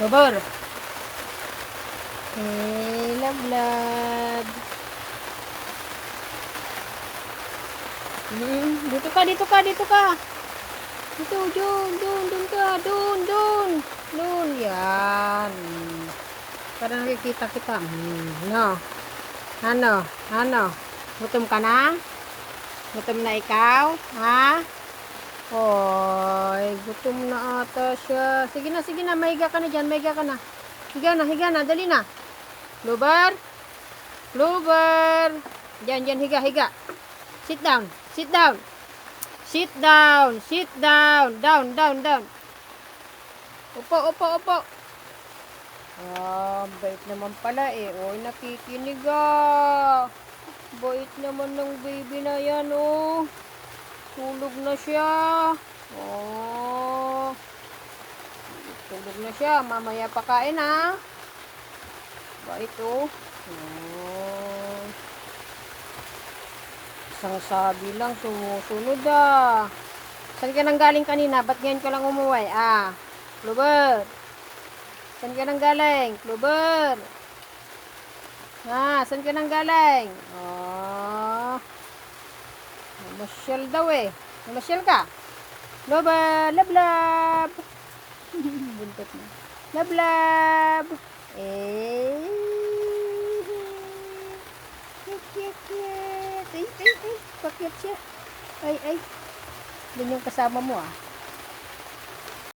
Robor. Lablab. Dito ka, dito ka, dito ka. Dito, dun ka, dun. Yan. Para nakikita kita. Ano? Gutom ka na? Gutom na ikaw? Ha? Hoy, gutom na ata siya. Sige na, mahiga ka na dyan, mahiga ka na. Higa na, dali na. Lubar. Diyan, higa. Sit down. Down. Upo. Bait naman pala eh. Oy, nakikinig ah. Bait naman ng baby na yan oh. Tulog na siya. Oh. Tulog na siya. Mamaya pakain ha. Bait oh. Oh. Isang sabi lang, sumusunod ah. Saan ka nang galing kanina? Ba't ngayon ka lang umuwi? Clover. Saan ka nang galing? Clover. Saan ka nang galing? Namasyal daw eh. Namasyal ka? Clover, lablab. Buntot na. Lablab. Cute. Ay, pakit siya. Ay. Doon yung kasama mo ah.